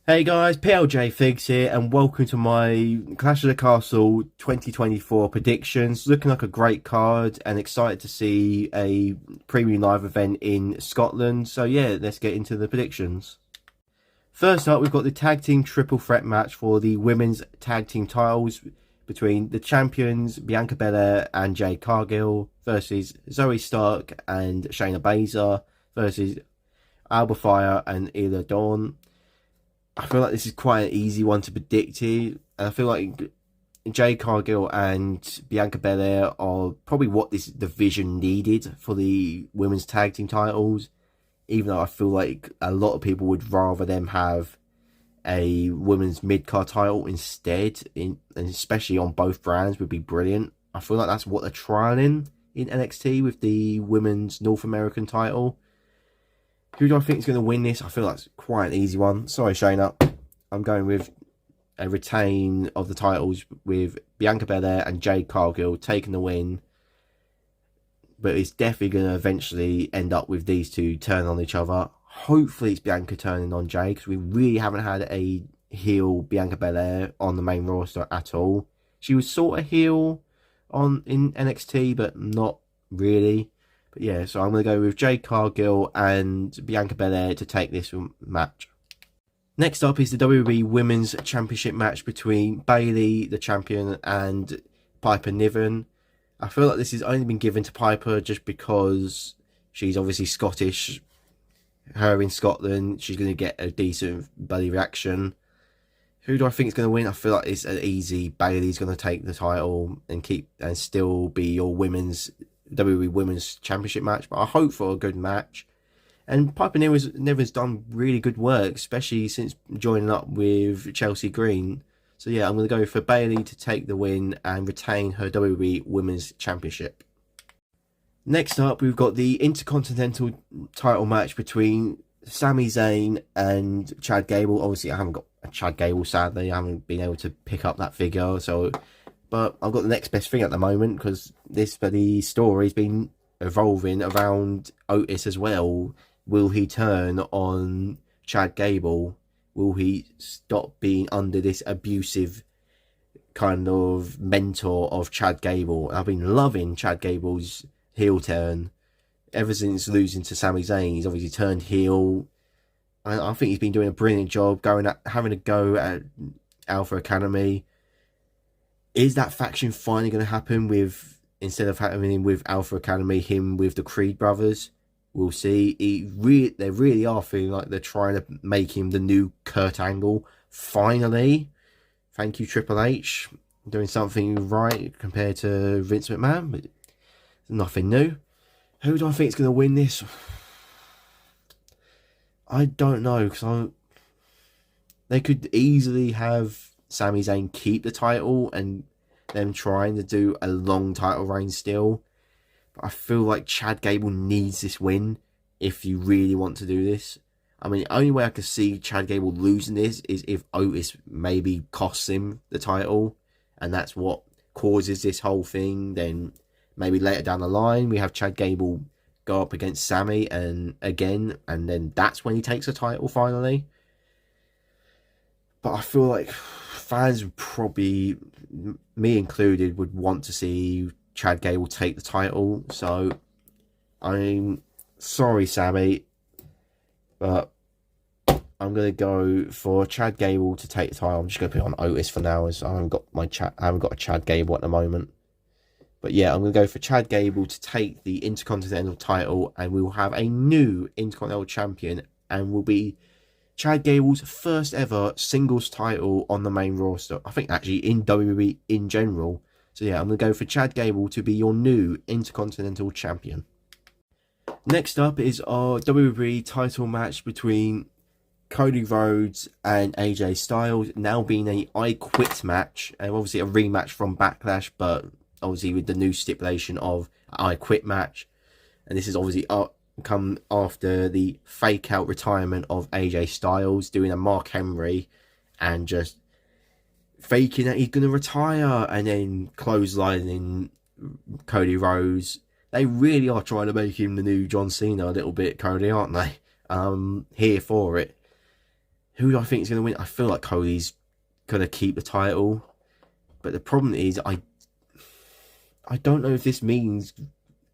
Hey guys, PLJ Figs here, and welcome to my Clash of the Castle 2024 predictions. Looking like a great card, and excited to see a premium live event in Scotland. So yeah, let's get into the predictions. First up, we've got the tag team triple threat match for the women's tag team titles between the champions Bianca Belair and Jade Cargill versus Zoe Stark and Shayna Baszler versus Alba Fire and Ila Dawn. I feel like this is quite an easy one to predict here. And I feel like Jade Cargill and Bianca Belair are probably what this division needed for the women's tag team titles. Even though I feel like a lot of people would rather them have a women's mid-card title instead, and especially on both brands would be brilliant. I feel like that's what they're trialing in NXT with the women's North American title. Who do I think is going to win this? I feel that's quite an easy one. Sorry, Shayna. I'm going with a retain of the titles with Bianca Belair and Jade Cargill taking the win. But it's definitely going to eventually end up with these two turning on each other. Hopefully it's Bianca turning on Jade, because we really haven't had a heel Bianca Belair on the main roster at all. She was sort of heel in NXT, but not really. But yeah, so I'm going to go with Jade Cargill and Bianca Belair to take this match. Next up is the WWE Women's Championship match between Bayley, the champion, and Piper Niven. I feel like this has only been given to Piper just because she's obviously Scottish. Her in Scotland, she's going to get a decent Bayley reaction. Who do I think is going to win? I feel like it's an easy. Bayley's going to take the title and still be your WWE Women's Championship match, but I hope for a good match. And Piper Niven's done really good work, especially since joining up with Chelsea Green. So yeah, I'm going to go for Bayley to take the win and retain her WWE Women's Championship. Next up, we've got the Intercontinental title match between Sami Zayn and Chad Gable. Obviously, I haven't got a Chad Gable, sadly. I haven't been able to pick up that figure, but I've got the next best thing at the moment, because the story's been evolving around Otis as well. Will he turn on Chad Gable? Will he stop being under this abusive kind of mentor of Chad Gable? I've been loving Chad Gable's heel turn ever since losing to Sami Zayn. He's obviously turned heel. I think he's been doing a brilliant job having a go at Alpha Academy. Is that faction finally going to happen instead of having him with Alpha Academy, him with the Creed brothers? We'll see. They really are feeling like they're trying to make him the new Kurt Angle. Finally. Thank you, Triple H. Doing something right compared to Vince McMahon, but nothing new. Who do I think is going to win this? I don't know, because they could easily have Sami Zayn keep the title and them trying to do a long title reign still. But I feel like Chad Gable needs this win if you really want to do this. I mean, the only way I could see Chad Gable losing this is if Otis maybe costs him the title, and that's what causes this whole thing. Then maybe later down the line we have Chad Gable go up against Sami and then that's when he takes the title finally. But I feel like fans would probably, me included, would want to see Chad Gable take the title. So I'm sorry, Sami, but I'm gonna go for Chad Gable to take the title. I'm just gonna put it on Otis for now, as I haven't got a Chad Gable at the moment. But yeah, I'm gonna go for Chad Gable to take the Intercontinental title, and we will have a new Intercontinental champion, and will be Chad Gable's first ever singles title on the main roster. I think actually in WWE in general. So yeah, I'm going to go for Chad Gable to be your new Intercontinental champion. Next up is our WWE title match between Cody Rhodes and AJ Styles, now being a I Quit match, and obviously a rematch from Backlash, but obviously with the new stipulation of I Quit match. And this is obviously come after the fake out retirement of AJ Styles, doing a Mark Henry and just faking that he's going to retire and then clotheslining Cody Rhodes. They really are trying to make him the new John Cena a little bit, Cody, aren't they? Here for it. Who do I think is going to win? I feel like Cody's going to keep the title. But the problem is, I don't know if this means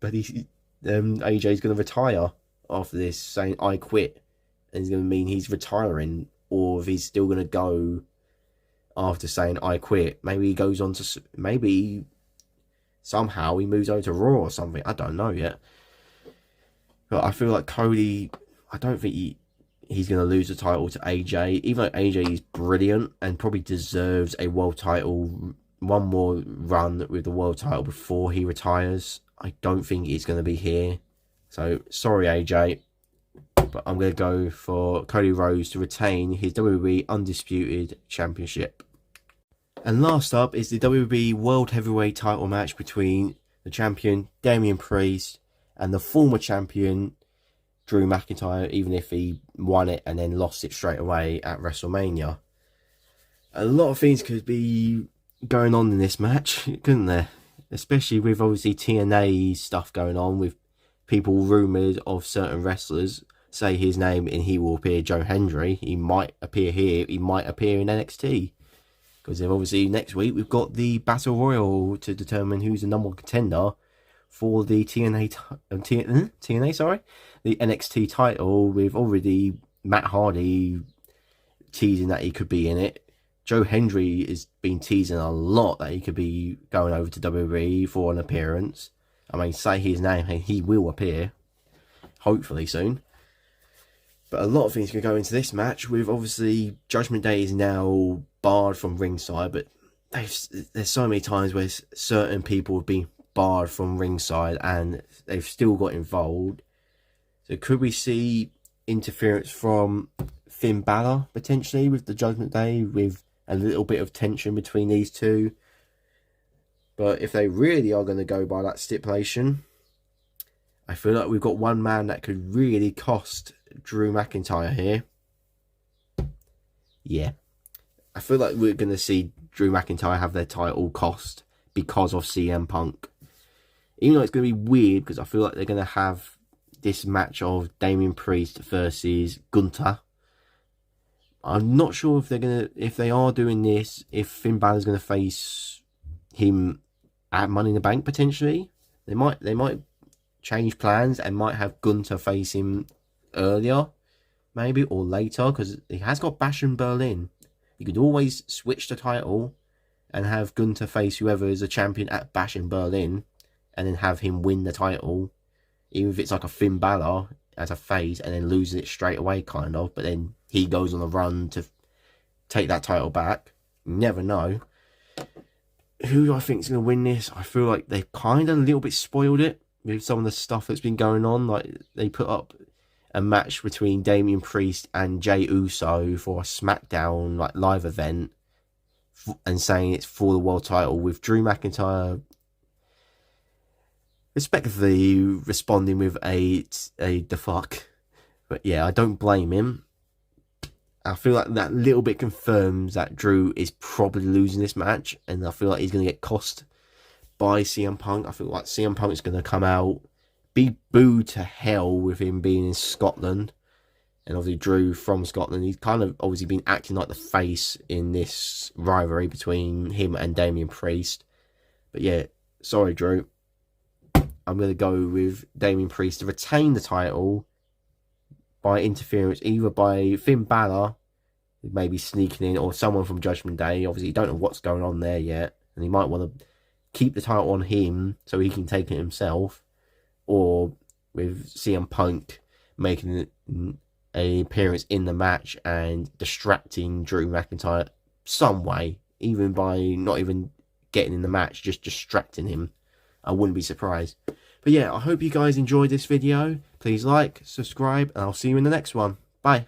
but AJ's going to retire after this, saying I quit, and it's going to mean he's retiring, or if he's still going to go after saying I quit. Maybe he goes on to, maybe somehow he moves over to Raw or something. I don't know yet. But I feel like Cody, I don't think he's going to lose the title to AJ, even though AJ is brilliant and probably deserves a world title, one more run with the world title before he retires. I don't think he's going to be here. So, sorry AJ, but I'm going to go for Cody Rhodes to retain his WWE Undisputed Championship. And last up is the WWE World Heavyweight title match between the champion, Damian Priest, and the former champion, Drew McIntyre, even if he won it and then lost it straight away at WrestleMania. A lot of things could be going on in this match, couldn't there? Especially with obviously TNA stuff going on, with people rumoured of certain wrestlers say his name and he will appear. Joe Hendry, he might appear here, he might appear in NXT. Because obviously next week we've got the Battle Royal to determine who's the number one contender for the the NXT title, with already Matt Hardy teasing that he could be in it. Joe Hendry has been teasing a lot that he could be going over to WWE for an appearance. I mean, say his name and he will appear, hopefully soon. But a lot of things can go into this match, with obviously Judgment Day is now barred from ringside, but there's so many times where certain people have been barred from ringside and they've still got involved. So could we see interference from Finn Balor potentially with the Judgment Day, with a little bit of tension between these two? But if they really are going to go by that stipulation, I feel like we've got one man that could really cost Drew McIntyre here. Yeah. I feel like we're going to see Drew McIntyre have their title cost because of CM Punk. Even though it's going to be weird, because I feel like they're going to have this match of Damian Priest versus Gunther. I'm not sure if they are doing this, if Finn Balor's going to face him at Money in the Bank potentially. They might change plans and might have Gunther face him earlier, maybe, or later, because he has got Bash in Berlin. You could always switch the title and have Gunther face whoever is a champion at Bash in Berlin, and then have him win the title, even if it's like a Finn Balor as a face, and then loses it straight away, kind of. But then he goes on a run to take that title back. You never know. Who do I think is going to win this? I feel like they've kind of a little bit spoiled it with some of the stuff that's been going on. Like, they put up a match between Damian Priest and Jey Uso for a SmackDown live event, and saying it's for the world title, with Drew McIntyre respectively responding with a the fuck. But yeah, I don't blame him. I feel like that little bit confirms that Drew is probably losing this match, and I feel like he's going to get cost by CM Punk. I feel like CM Punk is going to come out, be booed to hell with him being in Scotland, and obviously Drew from Scotland. He's kind of obviously been acting like the face in this rivalry between him and Damian Priest. But yeah, sorry Drew. I'm going to go with Damian Priest to retain the title by interference, either by Finn Balor, maybe sneaking in, or someone from Judgment Day. Obviously, you don't know what's going on there yet, and he might want to keep the title on him so he can take it himself, or with CM Punk making an appearance in the match and distracting Drew McIntyre some way, even by not even getting in the match, just distracting him. I wouldn't be surprised. But yeah, I hope you guys enjoyed this video. Please like, subscribe, and I'll see you in the next one. Bye.